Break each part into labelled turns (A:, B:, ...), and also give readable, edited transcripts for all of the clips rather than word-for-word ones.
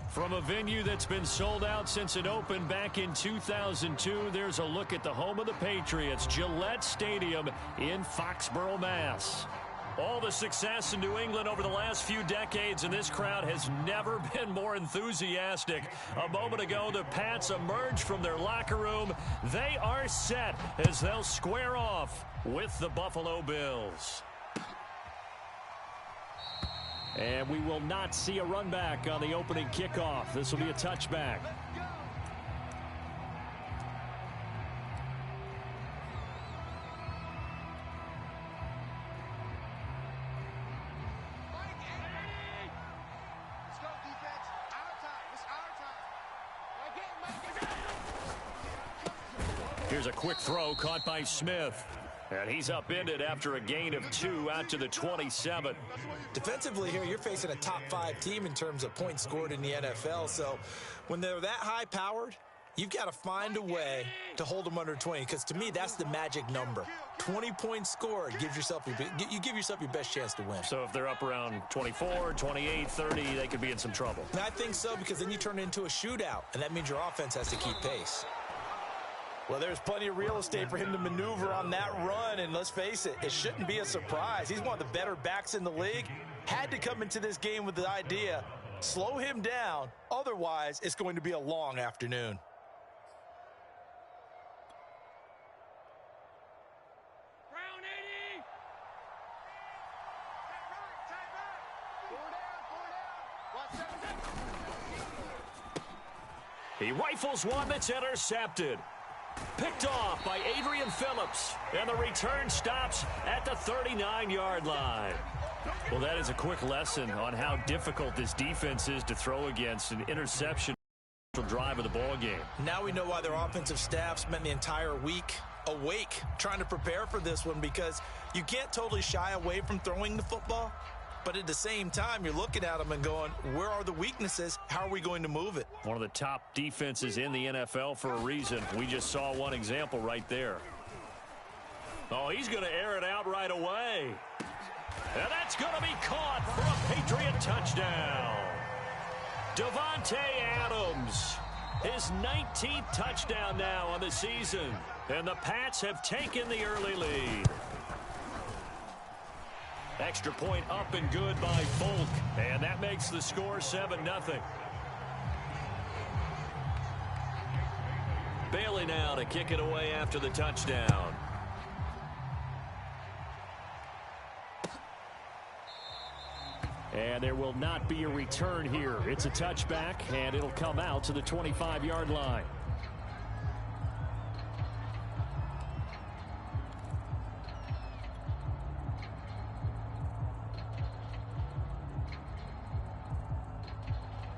A: From a venue that's been sold out since it opened back in 2002, there's a look at the home of the Patriots, Gillette Stadium in Foxborough, Mass. All the success in New England over the last few decades, and this crowd has never been more enthusiastic. A moment ago, the Pats emerged from their locker room. They are set as they'll square off with the Buffalo Bills. And we will not see a run back on the opening kickoff. This will be a touchback. Here's a quick throw caught by Smith. And he's upended after a gain of 2 out to the 27.
B: Defensively here, you're facing a top 5 team in terms of points scored in the NFL. So when they're that high-powered, you've got to find a way to hold them under 20. Because to me, that's the magic number. 20 points scored gives yourself you give yourself your best chance to win.
A: So if they're up around 24, 28, 30, they could be in some trouble.
B: And I think so, because then you turn it into a shootout, and that means your offense has to keep pace. Well, there's plenty of real estate for him to maneuver on that run, and let's face it, it shouldn't be a surprise. He's one of the better backs in the league. Had to come into this game with the idea, slow him down, otherwise it's going to be a long afternoon.
A: He rifles one that's intercepted. Picked off by Adrian Phillips, and the return stops at the 39-yard line. Well, that is a quick lesson on how difficult this defense is to throw against. An interception drive of the ball game.
B: Now we know why their offensive staff spent the entire week awake trying to prepare for this one, because you can't totally shy away from throwing the football. But at the same time, you're looking at them and going, where are the weaknesses? How are we going to move it?
A: One of the top defenses in the NFL for a reason. We just saw one example right there. Oh, he's going to air it out right away. And that's going to be caught for a Patriot touchdown. Davante Adams, his 19th touchdown now on the season. And the Pats have taken the early lead. Extra point up and good by Folk. And that makes the score 7-0. Bailey now to kick it away after the touchdown. And there will not be a return here. It's a touchback, and it'll come out to the 25-yard line.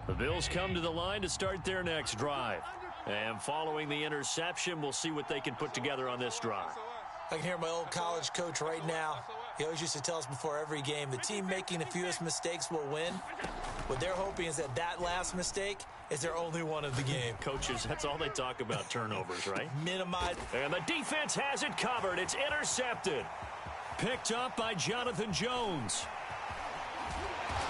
A: The Bills come to the line to start their next drive. And following the interception, we'll see what they can put together on this drive.
B: I can hear my old college coach right now. He always used to tell us before every game, the team making the fewest mistakes will win. What they're hoping is that last mistake is their only one of the game.
A: Coaches, that's all they talk about, turnovers, right?
B: Minimize.
A: And the defense has it covered. It's intercepted. Picked up by Jonathan Jones.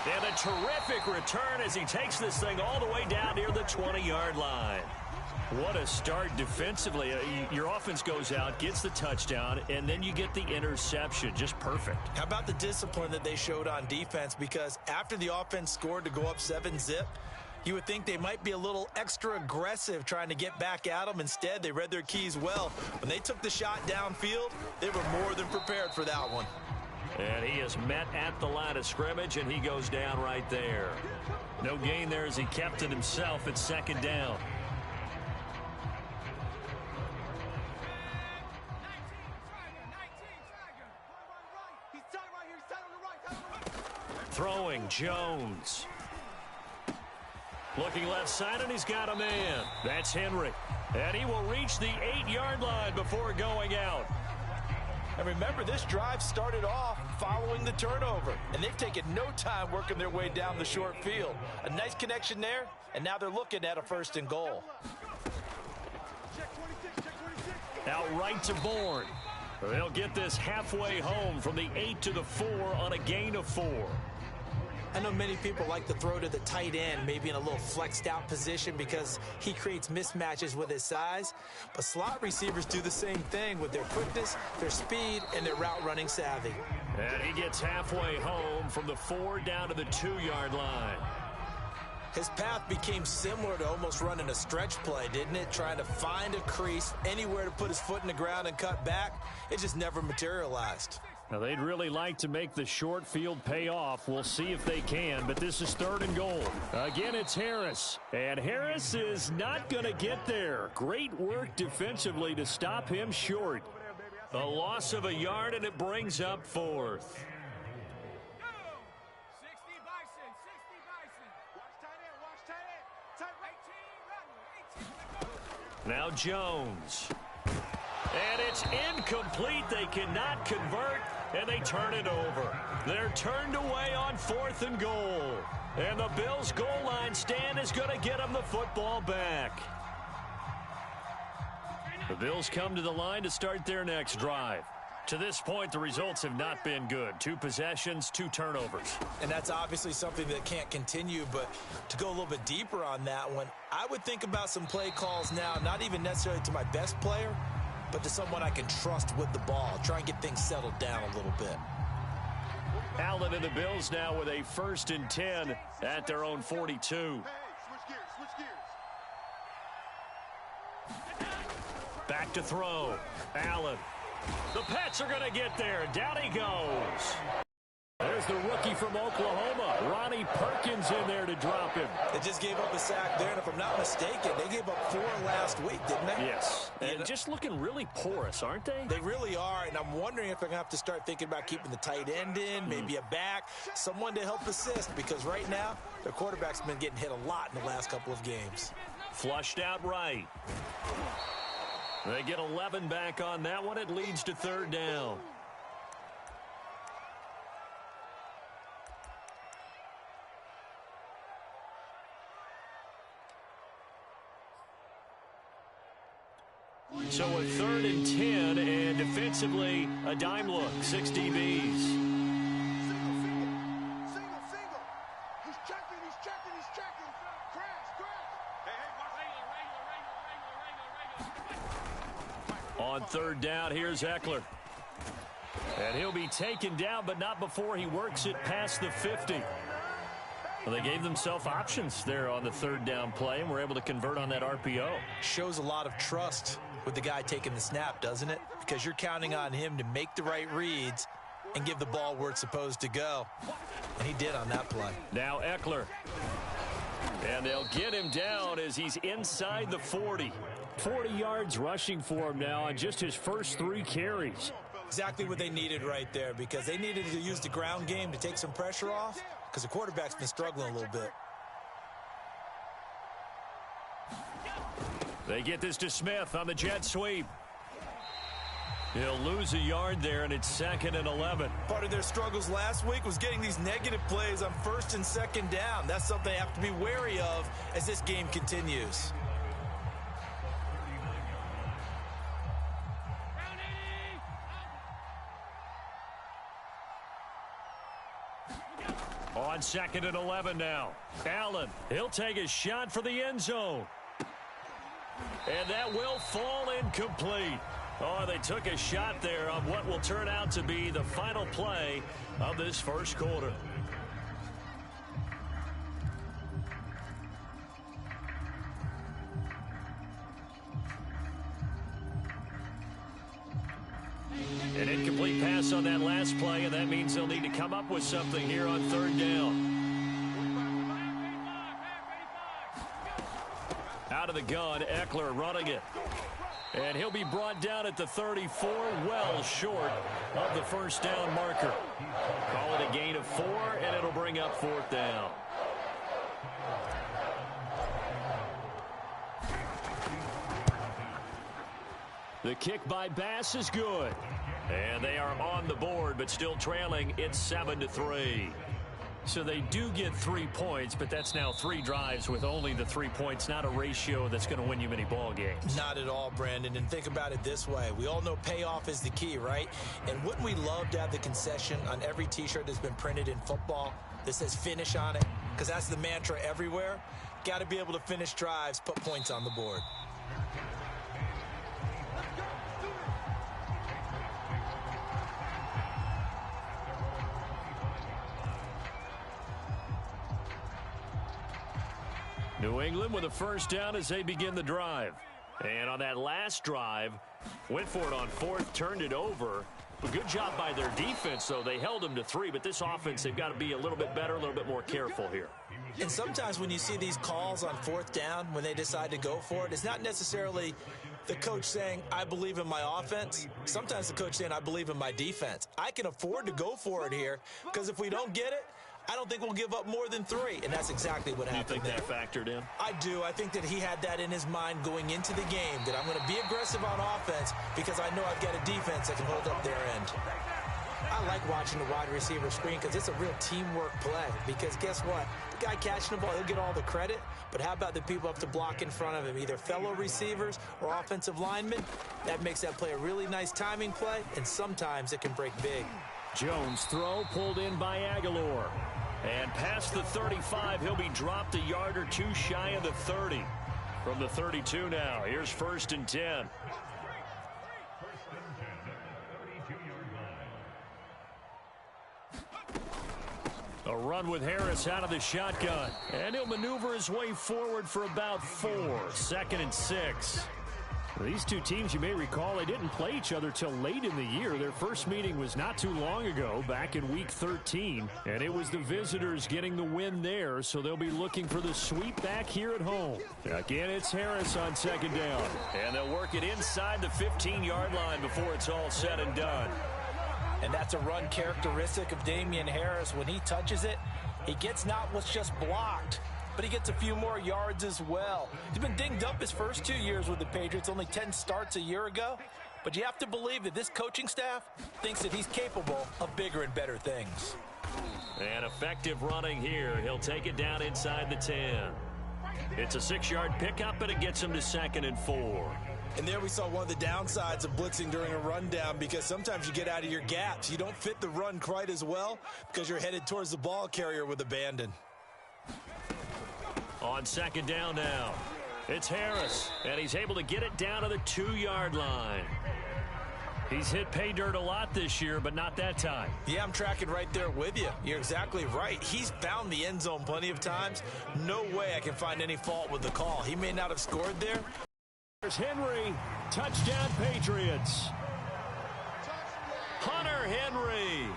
A: And a terrific return as he takes this thing all the way down near the 20-yard line. What a start defensively. Your offense goes out, gets the touchdown, and then you get the interception. Just perfect.
B: How about the discipline that they showed on defense? Because after the offense scored to go up 7-zip, you would think they might be a little extra aggressive trying to get back at them. Instead, they read their keys well. When they took the shot downfield, they were more than prepared for that one.
A: And he is met at the line of scrimmage, and he goes down right there. No gain there as he kept it himself at second down. Throwing, Jones. Looking left side, and he's got a man. That's Henry. And he will reach the 8-yard line before going out.
B: And remember, this drive started off following the turnover, and they've taken no time working their way down the short field. A nice connection there, and now they're looking at a 1st and goal.
A: Out right to Bourne. They'll get this halfway home from the 8 to the 4 on a gain of 4.
B: I know many people like to throw to the tight end, maybe in a little flexed out position because he creates mismatches with his size. But slot receivers do the same thing with their quickness, their speed, and their route running savvy.
A: And he gets halfway home from the 4 down to the 2-yard line.
B: His path became similar to almost running a stretch play, didn't it? Trying to find a crease, anywhere to put his foot in the ground and cut back. It just never materialized.
A: Now, they'd really like to make the short field pay off. We'll see if they can, but this is 3rd and goal. Again, it's Harris. And Harris is not going to get there. Great work defensively to stop him short. A loss of a yard, and it brings up 4th. Now Jones. And it's incomplete. They cannot convert, and they turn it over. They're turned away on 4th and goal. And the Bills' goal line stand is going to get them the football back. The Bills come to the line to start their next drive. To this point, the results have not been good. 2 possessions, 2 turnovers.
B: And that's obviously something that can't continue, but to go a little bit deeper on that one, I would think about some play calls now, not even necessarily to my best player, but to someone I can trust with the ball. Try and get things settled down a little bit.
A: Allen and the Bills now with a 1st and 10 at their own 42. Back to throw. Allen. The Pats are going to get there. Down he goes. There's the rookie from Oklahoma, Ronnie Perkins, in there to drop him.
B: They just gave up a sack there, and if I'm not mistaken, they gave up 4 last week, didn't they?
A: Yes, and just looking really porous, aren't they?
B: They really are, and I'm wondering if they're going to have to start thinking about keeping the tight end in, maybe a back, someone to help assist, because right now, their quarterback's been getting hit a lot in the last couple of games.
A: Flushed out right. They get 11 back on that one. It leads to 3rd down. So a 3rd and 10, and defensively, a dime look, 6 DBs. On 3rd down, here's Eckler. And he'll be taken down, but not before he works it past the 50. Well, they gave themselves options there on the 3rd down play, and were able to convert on that RPO.
B: Shows a lot of trust with the guy taking the snap, doesn't it? Because you're counting on him to make the right reads and give the ball where it's supposed to go. And he did on that play.
A: Now Eckler. And they'll get him down as he's inside the 40. 40 yards rushing for him now on just his first 3 carries.
B: Exactly what they needed right there, because they needed to use the ground game to take some pressure off, because the quarterback's been struggling a little bit.
A: They get this to Smith on the jet sweep. He'll lose a yard there, and it's 2nd and 11.
B: Part of their struggles last week was getting these negative plays on 1st and 2nd down. That's something they have to be wary of as this game continues.
A: On 2nd and 11 now. Allen, he'll take a shot for the end zone. And that will fall incomplete. Oh, they took a shot there on what will turn out to be the final play of this first quarter. An incomplete pass on that last play, and that means they'll need to come up with something here on 3rd down. Out of the gun, Eckler running it. And he'll be brought down at the 34, well short of the first down marker. Call it a gain of 4, and it'll bring up 4th down. The kick by Bass is good. And they are on the board, but still trailing. It's 7-3. So they do get 3 points, but that's now 3 drives with only the 3 points, not a ratio that's going to win you many ball games.
B: Not at all, Brandon. And think about it this way. We all know payoff is the key, right? And wouldn't we love to have the concession on every T-shirt that's been printed in football? that says finish on it, because that's the mantra everywhere. Got to be able to finish drives, put points on the board.
A: New England with a first down as they begin the drive. And on that last drive, went for it on fourth, turned it over. A good job by their defense, though. They held them to 3, but this offense, they've got to be a little bit better, a little bit more careful here.
B: And sometimes when you see these calls on fourth down, when they decide to go for it, it's not necessarily the coach saying, I believe in my offense. Sometimes the coach saying, I believe in my defense. I can afford to go for it here, because if we don't get it, I don't think we'll give up more than 3, and that's exactly what happened.
A: You think that factored in?
B: I do. I think that he had that in his mind going into the game, that I'm going to be aggressive on offense because I know I've got a defense that can hold up their end. I like watching the wide receiver screen because it's a real teamwork play, because guess what? The guy catching the ball, he'll get all the credit, but how about the people up to block in front of him, either fellow receivers or offensive linemen? That makes that play a really nice timing play, and sometimes it can break big.
A: Jones' throw pulled in by Aguilar. And past the 35, he'll be dropped a yard or two shy of the 30. From the 32 now, here's 1st and 10. A run with Harris out of the shotgun. And he'll maneuver his way forward for about 4. 2nd and 6. These two teams, you may recall, they didn't play each other till late in the year. Their first meeting was not too long ago, back in Week 13. And it was the visitors getting the win there, so they'll be looking for the sweep back here at home. Again, it's Harris on 2nd down. And they'll work it inside the 15-yard line before it's all said and done.
B: And that's a run characteristic of Damian Harris. When he touches it, he gets not what's just blocked, but he gets a few more yards as well. He's been dinged up his first 2 years with the Patriots, only 10 starts a year ago. But you have to believe that this coaching staff thinks that he's capable of bigger and better things.
A: And effective running here. He'll take it down inside the 10. It's a 6-yard pickup, and it gets him to 2nd and 4.
B: And there we saw one of the downsides of blitzing during a rundown, because sometimes you get out of your gaps. You don't fit the run quite as well because you're headed towards the ball carrier with abandon.
A: On 2nd down now, it's Harris, and he's able to get it down to the 2-yard line. He's hit pay dirt a lot this year, but not that time. Yeah, I'm tracking right there with you. You're exactly right. He's found the end zone plenty of times. No way I can find any fault with the call. He may not have scored there. There's Henry. Touchdown, Patriots. Hunter Henry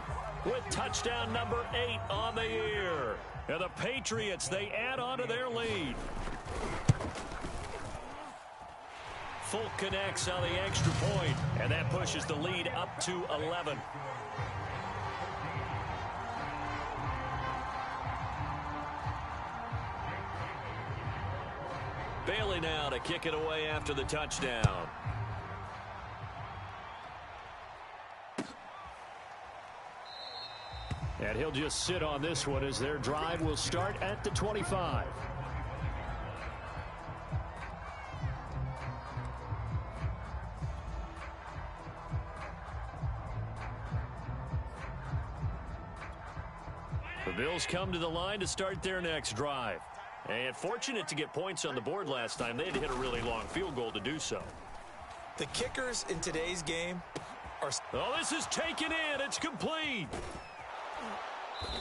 A: with touchdown number 8 on the year. And the Patriots, they add on to their lead. Folk connects on the extra point, and that pushes the lead up to 11. Bailey now to kick it away after the touchdown. And he'll just sit on this one as their drive will start at the 25. The Bills come to the line to start their next drive. And fortunate to get points on the board last time. They had to hit a really long field goal to do so. The kickers in today's game are... Oh, this is taken in. It's complete.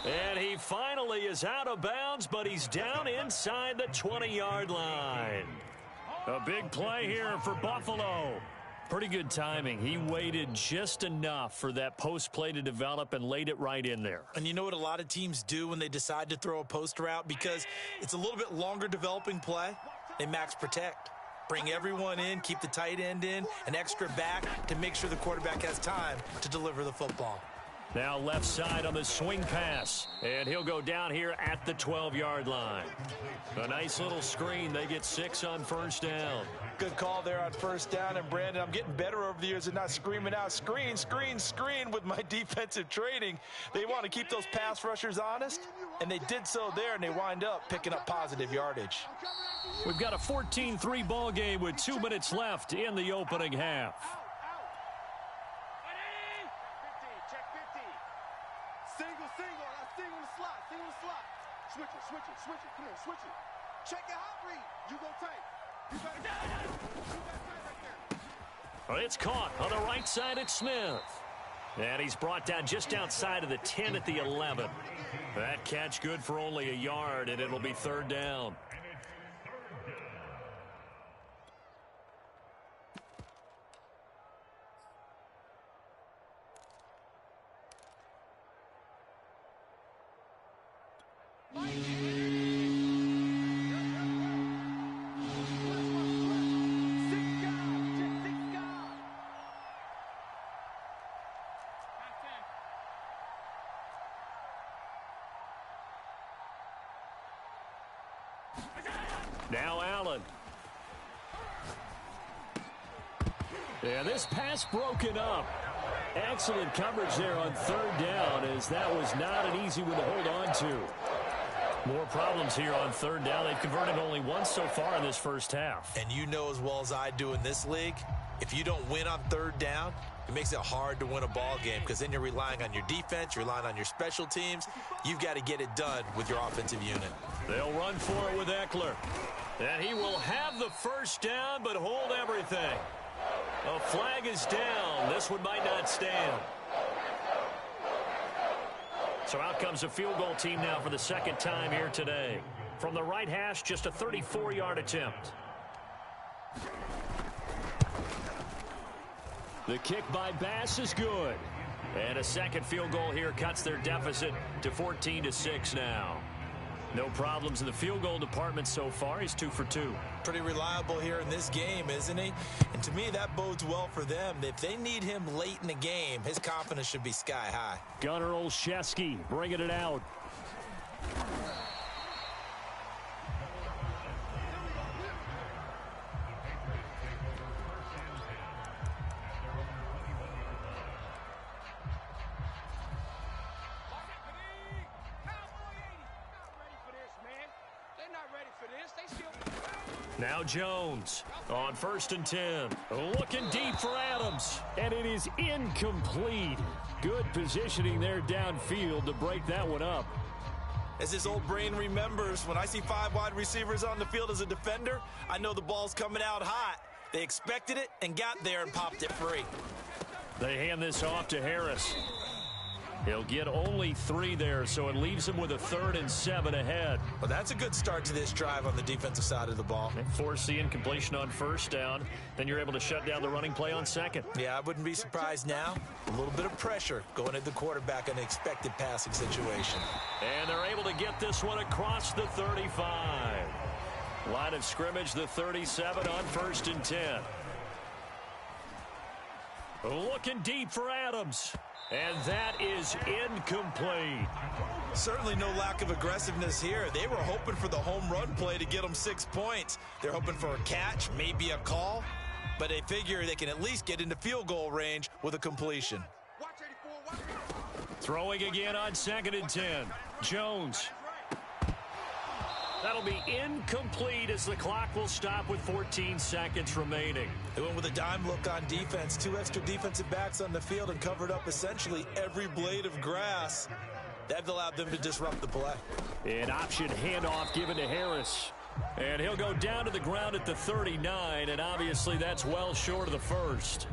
A: And he finally is out of bounds, but he's down inside the 20-yard line. A big play here for Buffalo. Pretty good timing. He waited just enough for that post play to develop and laid it right in there. And you know what a lot of teams do when they decide to throw a post route? Because it's a little bit longer developing play. They max protect. Bring everyone in, keep the tight end in, an extra back to make sure the quarterback has time to deliver the football. Now left side on the swing pass. And he'll go down here at the 12-yard line. A nice little screen. They get 6 on first down. Good call there on first down. And, Brandon, I'm getting better over the years and not screaming out, screen, screen, screen with my defensive training. They want to keep those pass rushers honest, and they did so there, and they wind up picking up positive yardage. We've got a 14-3 ball game with 2 minutes left in the opening half.
C: Switch it. Come here, switch it. Check it out, read. You go tight. You got tight right there.
A: Well, it's caught on the right side at Smith. And he's brought down just outside of the 10 at the 11. That catch good for only a yard, and it'll be 3rd down. Now Allen. And this pass broken up. Excellent coverage there on 3rd down, as that was not an easy one to hold on to. More problems here on 3rd down. They've converted only once so far in this first half.
B: And you know as well as I do in this league, if you don't win on 3rd down, it makes it hard to win a ball game, because then you're relying on your defense, you're relying on your special teams. You've got to get it done with your offensive unit.
A: They'll run for it with Eckler. And he will have the first down, but hold everything. A flag is down. This one might not stand. So out comes a field goal team now for the 2nd time here today. From the right hash, just a 34-yard attempt. The kick by Bass is good. And a second field goal here cuts their deficit to 14-6 now. No problems in the field goal department so far. He's 2 for 2.
B: Pretty reliable here in this game, isn't he? And to me, that bodes well for them. If they need him late in the game, his confidence should be sky high.
A: Gunnar Olszewski bringing it out. Now Jones on 1st and 10. Looking deep for Adams. And it is incomplete. Good positioning there downfield to break that one up.
B: As his old brain remembers, when I see 5 wide receivers on the field as a defender, I know the ball's coming out hot. They expected it and got there and popped it free.
A: They hand this off to Harris. He'll get only 3 there, so it leaves him with a 3rd and 7 ahead.
B: Well, that's a good start to this drive on the defensive side of the ball.
A: And force the incompletion on 1st down. Then you're able to shut down the running play on 2nd.
B: Yeah, I wouldn't be surprised now. A little bit of pressure going at the quarterback in an expected passing situation.
A: And they're able to get this one across the 35. Line of scrimmage, the 37 on 1st and 10. Looking deep for Adams. And that is incomplete.
B: Certainly no lack of aggressiveness here. They were hoping for the home run play to get them 6 points. They're hoping for a catch, maybe a call, but they figure they can at least get into field goal range with a completion.
A: Throwing again on 2nd and 10. Jones. That'll be incomplete as the clock will stop with 14 seconds remaining.
B: They went with a dime look on defense. 2 extra defensive backs on the field and covered up essentially every blade of grass. That allowed them to disrupt the play.
A: An option handoff given to Harris. And he'll go down to the ground at the 39, and obviously that's well short of the first.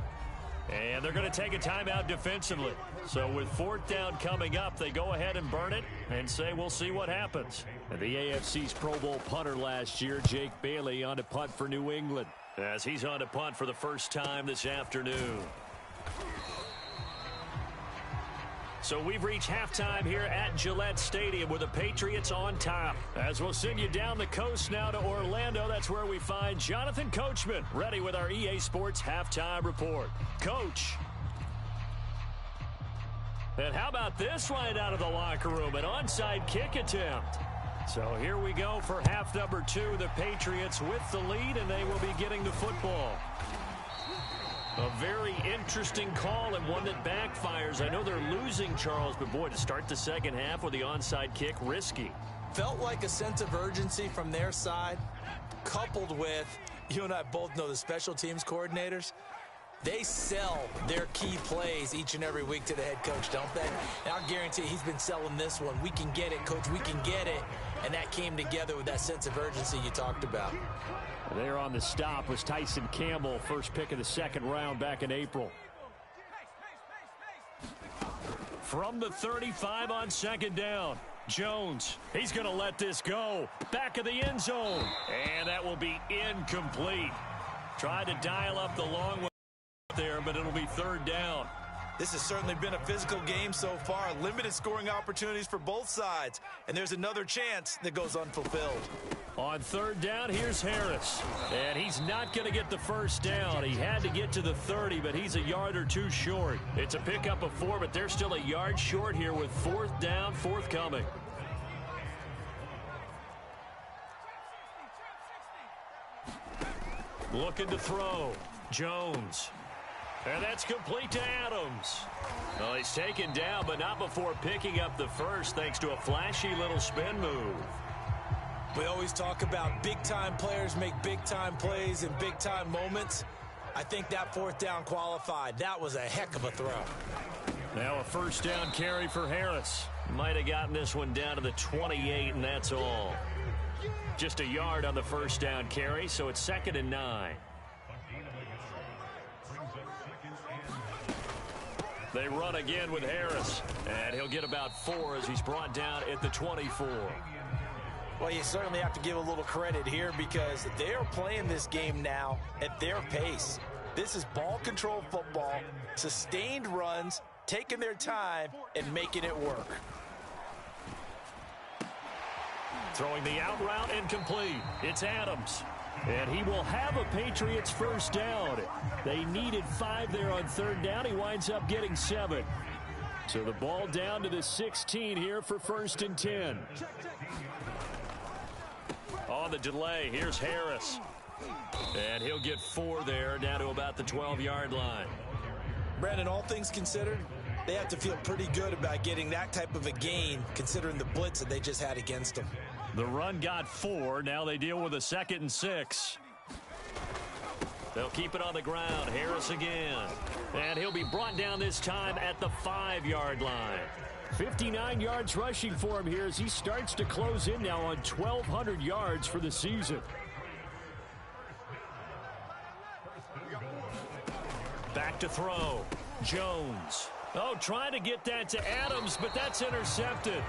A: And they're going to take a timeout defensively. So with 4th down coming up, they go ahead and burn it and say we'll see what happens. And the AFC's Pro Bowl punter last year, Jake Bailey, on to punt for New England, as he's on to punt for the first time this afternoon. So we've reached halftime here at Gillette Stadium with the Patriots on top. As we'll send you down the coast now to Orlando, that's where we find Jonathan Coachman, ready with our EA Sports Halftime Report. Coach. And how about this right out of the locker room, an onside kick attempt. So here we go for half number 2. The Patriots with the lead, and they will be getting the football. A very interesting call and one that backfires. I know they're losing, Charles, but boy, to start the second half with the onside kick, risky.
B: Felt like a sense of urgency from their side, coupled with, you and I both know the special teams coordinators, they sell their key plays each and every week to the head coach, don't they? And I'll guarantee he's been selling this one. We can get it, coach. We can get it. and that came together with that sense of urgency you talked about.
A: There on the stop was Tyson Campbell, first pick of the second round back in April. From the 35 on second down, Jones, he's going to let this go. Back of the end zone, and that will be incomplete. Tried to dial up the long way there, but it'll be third down.
B: This has certainly been a physical game so far. Limited scoring opportunities for both sides, and there's another chance that goes unfulfilled.
A: On third down, here's Harris, and he's not going to get the first down. He had to get to the 30, but he's a yard or two short. It's a pickup of 4, but they're still a yard short here with fourth down forthcoming. Looking to throw. Jones. And that's complete to Adams. Well, he's taken down, but not before picking up the first thanks to a flashy little spin move.
B: We always talk about big-time players make big-time plays in big-time moments. I think that fourth down qualified. That was a heck of a throw.
A: Now a first down carry for Harris. Might have gotten this one down to the 28, and that's all. Just a yard on the first down carry, so it's 2nd and 9. They run again with Harris, and he'll get about 4 as he's brought down at the 24.
B: Well, you certainly have to give a little credit here because they're playing this game now at their pace. This is ball control football, sustained runs, taking their time, and making it work.
A: Throwing the out route incomplete. It's Adams. And he will have a Patriots first down. They needed 5 there on third down. He winds up getting 7. So the ball down to the 16 here for 1st and 10. On the delay, here's Harris. And he'll get 4 there, down to about the 12-yard line.
B: Brandon, all things considered, they have to feel pretty good about getting that type of a gain, considering the blitz that they just had against them.
A: The run got 4. Now they deal with a 2nd and 6. They'll keep it on the ground. Harris again. And he'll be brought down this time at the 5-yard line. 59 yards rushing for him here as he starts to close in now on 1,200 yards for the season. Back to throw. Jones. Oh, trying to get that to Adams, but that's intercepted.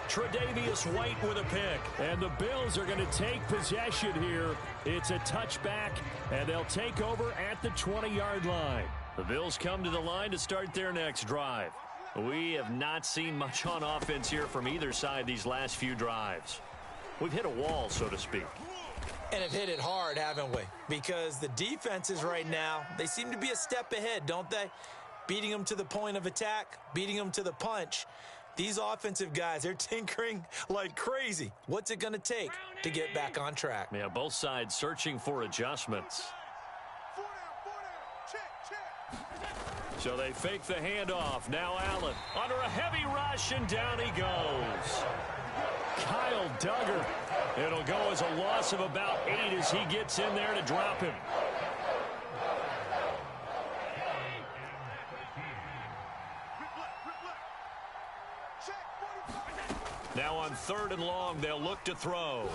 A: Tre'Davious White with a pick. And the Bills are going to take possession here. It's a touchback, and they'll take over at the 20-yard line. The Bills come to the line to start their next drive. We have not seen much on offense here from either side these last few drives. We've hit a wall, so to speak.
B: And have hit it hard, haven't we? Because the defenses right now, they seem to be a step ahead, don't they? Beating them to the point of attack, beating them to the punch. These offensive guys, they're tinkering like crazy. What's it going to take to get back on track?
A: Yeah, both sides searching for adjustments. So they fake the handoff. Now Allen under a heavy rush, and down he goes. Kyle Duggar. It'll go as a loss of about 8 as he gets in there to drop him. Now on 3rd and long, they'll look to throw.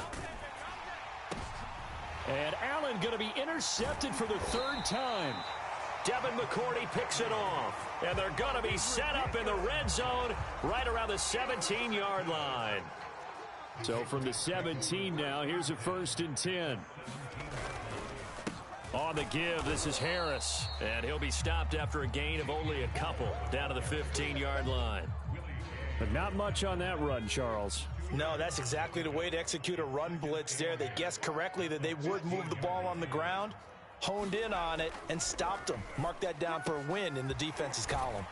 A: And Allen going to be intercepted for the 3rd time. Devin McCourty picks it off. And they're going to be set up in the red zone right around the 17-yard line. So from the 17 now, here's a 1st and 10. On the give, this is Harris. And he'll be stopped after a gain of only a couple down to the 15-yard line. But not much on that run, Charles.
B: No, that's exactly the way to execute a run blitz there. They guessed correctly that they would move the ball on the ground, honed in on it, and stopped them. Mark that down for a win in the defense's column.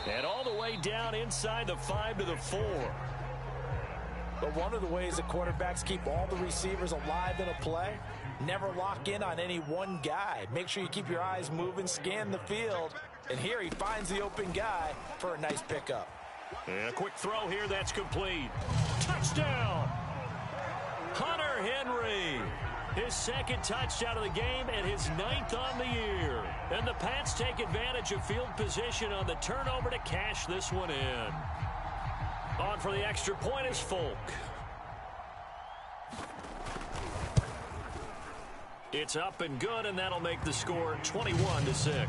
A: And all the way down inside the 5 to the 4.
B: But one of the ways that quarterbacks keep all the receivers alive in a play, never lock in on any one guy. Make sure you keep your eyes moving, scan the field. And here he finds the open guy for a nice pickup.
A: And a quick throw here, that's complete. Touchdown! Hunter Henry. His 2nd touchdown of the game and his 9th on the year. And the Pats take advantage of field position on the turnover to cash this one in. On for the extra point is Folk. It's up and good, and that'll make the score 21-6.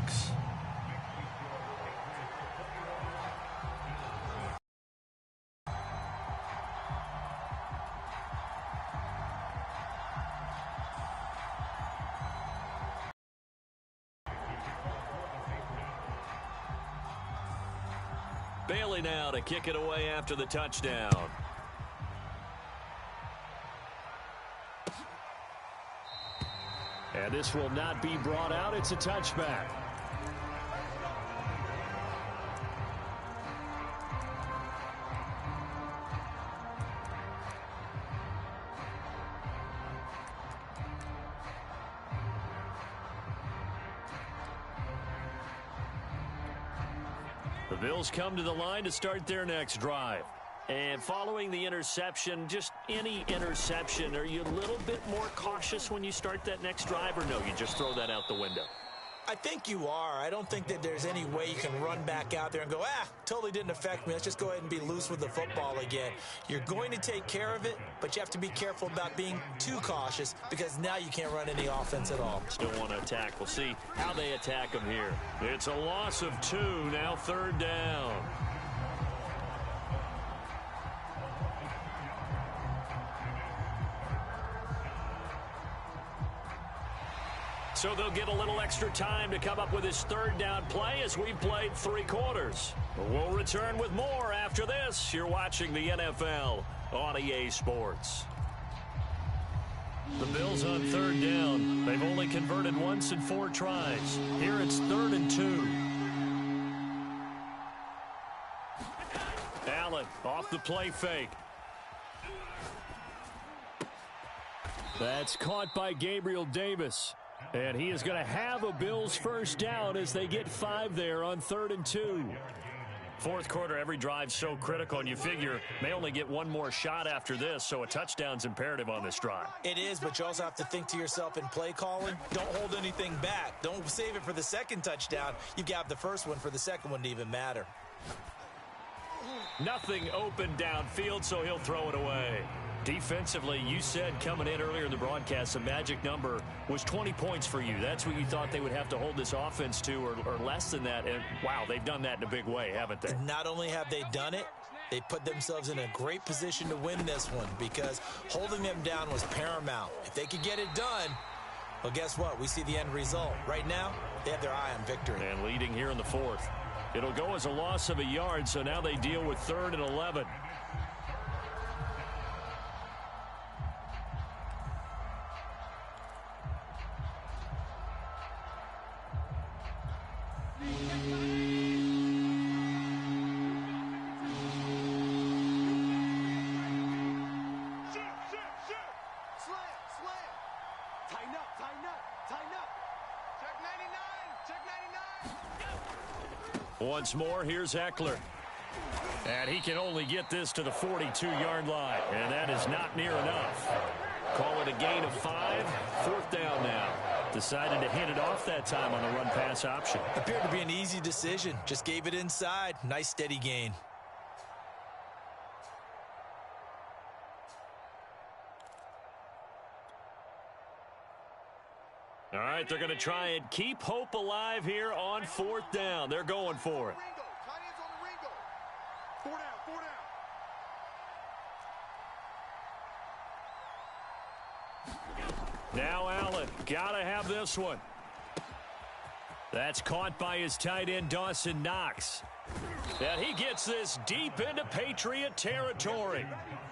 A: Bailey now to kick it away after the touchdown. And this will not be brought out. It's a touchback. The Bills come to the line to start their next drive. And following the interception, just any interception, are you a little bit more cautious when you start that next drive, or no, you just throw that out the window?
B: I think you are. I don't think that there's any way you can run back out there and go, totally didn't affect me. Let's just go ahead and be loose with the football again. You're going to take care of it, but you have to be careful about being too cautious because now you can't run any offense at all.
A: Still want to attack. We'll see how they attack them here. It's a loss of 2, now 3rd down. So they'll get a little extra time to come up with his 3rd down play as we've played 3 quarters. We'll return with more after this. You're watching the NFL on EA Sports. The Bills on 3rd down. They've only converted once in 4 tries. Here it's 3rd and 2. Allen off the play fake. That's caught by Gabriel Davis. And he is going to have a Bills 1st down as they get 5 there on 3rd and 2. 4th quarter, every drive so critical, and you figure may only get one more shot after this, so a touchdown's imperative on this drive.
B: It is, but you also have to think to yourself in play calling, don't hold anything back. Don't save it for the 2nd touchdown. You've got the 1st one for the 2nd one to even matter.
A: Nothing open downfield, so he'll throw it away. Defensively, you said coming in earlier in the broadcast, the magic number was 20 points for you. That's what you thought they would have to hold this offense to, or less than that. And, wow, they've done that in a big way, haven't they?
B: And not only have they done it, they put themselves in a great position to win this one because holding them down was paramount. If they could get it done, well, guess what? We see the end result. Right now, they have their eye on victory.
A: And leading here in the 4th. It'll go as a loss of a yard, so now they deal with 3rd and 11. Once more, here's Eckler. And he can only get this to the 42-yard line. And that is not near enough. Call it a gain of 5. 4th down now. Decided to hand it off that time on the run-pass option.
B: Appeared to be an easy decision. Just gave it inside. Nice steady gain.
A: All right, they're going to try and keep hope alive here on 4th down. They're going for it. Now Allen, gotta have this one. That's caught by his tight end, Dawson Knox. And he gets this deep into Patriot territory.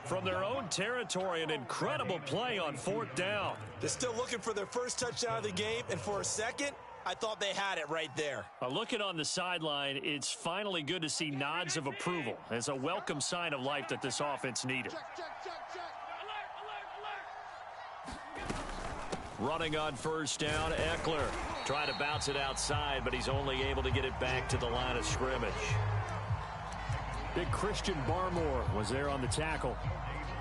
A: From their own territory, an incredible play on 4th down.
B: They're still looking for their first touchdown of the game, and for a second, I thought they had it right there.
A: Looking on the sideline, it's finally good to see nods of approval. It's a welcome sign of life that this offense needed. Running on 1st down, Eckler trying to bounce it outside, but he's only able to get it back to the line of scrimmage. Big Christian Barmore was there on the tackle.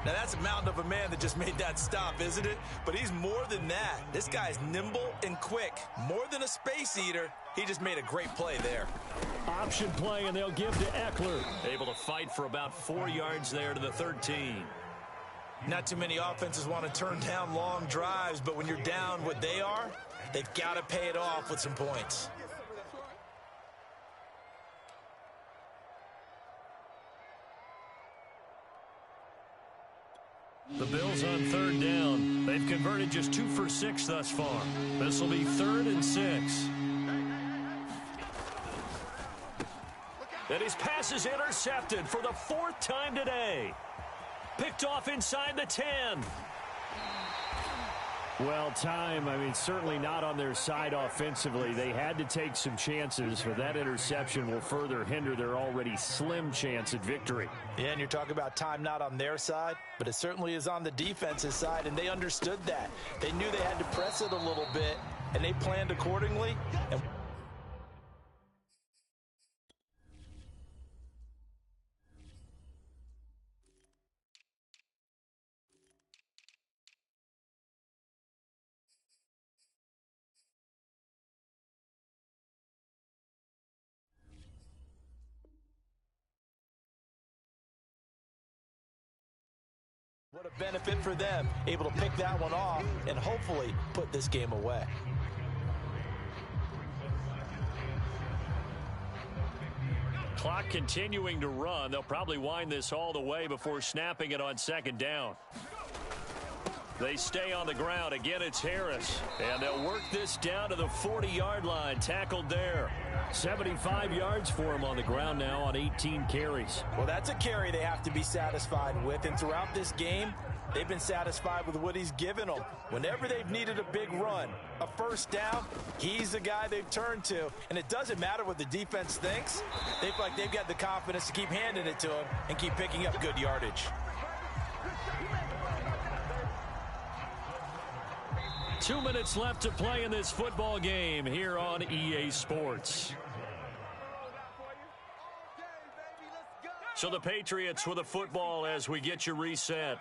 B: Now that's a mountain of a man that just made that stop, isn't it? But he's more than that. This guy's nimble and quick. More than a space eater. He just made a great play there.
A: Option play, and they'll give to Eckler. Able to fight for about 4 yards there to the 13.
B: Not too many offenses want to turn down long drives, but when you're down what they are, they've got to pay it off with some points.
A: The Bills on third down. They've converted just 2 for 6 thus far. This will be 3rd and 6. And his pass is intercepted for the 4th time today. Picked off inside the 10. Well, certainly not on their side offensively. They had to take some chances, but that interception will further hinder their already slim chance at victory.
B: Yeah, and you're talking about time not on their side, but it certainly is on the defense's side, and they understood that. They knew they had to press it a little bit, and they planned accordingly. And what a benefit for them, able to pick that one off and hopefully put this game away.
A: Clock continuing to run. They'll probably wind this all the way before snapping it on 2nd down. They stay on the ground. Again, it's Harris. And they'll work this down to the 40-yard line. Tackled there. 75 yards for him on the ground now on 18 carries.
B: Well, that's a carry they have to be satisfied with. And throughout this game, they've been satisfied with what he's given them. Whenever they've needed a big run, a 1st down, he's the guy they've turned to. And it doesn't matter what the defense thinks. They feel like they've got the confidence to keep handing it to him and keep picking up good yardage.
A: 2 minutes left to play in this football game here on EA Sports. So the Patriots with a football as we get you reset.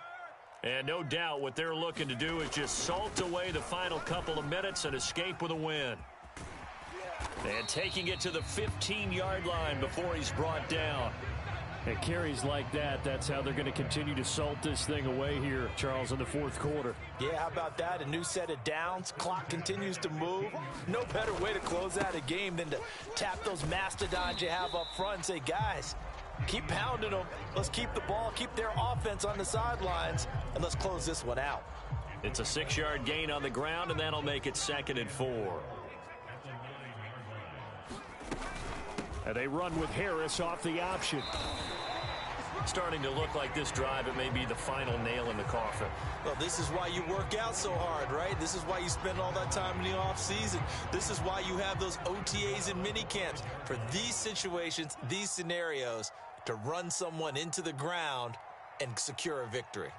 A: And no doubt what they're looking to do is just salt away the final couple of minutes and escape with a win. And taking it to the 15-yard line before he's brought down. And carries like that, that's how they're going to continue to salt this thing away here, Charles, in the 4th quarter.
B: Yeah, how about that? A new set of downs. Clock continues to move. No better way to close out a game than to tap those mastodons you have up front and say, guys, keep pounding them. Let's keep the ball, keep their offense on the sidelines, and let's close this one out.
A: It's a 6-yard gain on the ground, and that'll make it 2nd and 4. And they run with Harris off the option. Starting to look like this drive, it may be the final nail in the coffin.
B: Well, this is why you work out so hard, right? This is why you spend all that time in the offseason. This is why you have those OTAs and mini camps. For these situations, these scenarios, to run someone into the ground and secure a victory.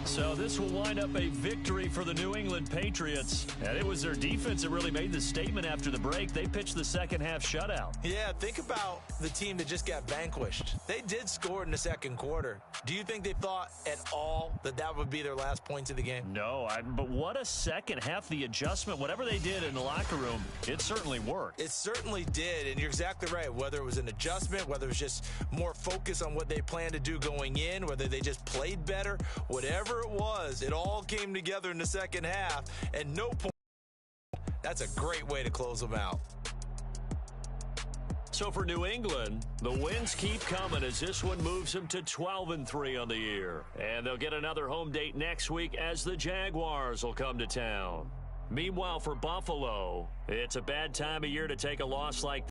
A: So this will wind up a victory for the New England Patriots. And it was their defense that really made the statement after the break. They pitched the second-half shutout.
B: Yeah, think about the team that just got vanquished. They did score in the 2nd quarter. Do you think they thought at all that that would be their last points of the game?
A: No, but what a second half. The adjustment, whatever they did in the locker room, it certainly worked.
B: It certainly did, and you're exactly right. Whether it was an adjustment, whether it was just more focus on what they planned to do going in, whether they just played better, whatever it was, it all came together in the 2nd half, and no point. That's a great way to close them out.
A: So for New England, the wins keep coming as this one moves them to 12-3 on the year. And they'll get another home date next week as the Jaguars will come to town. Meanwhile, for Buffalo, it's a bad time of year to take a loss like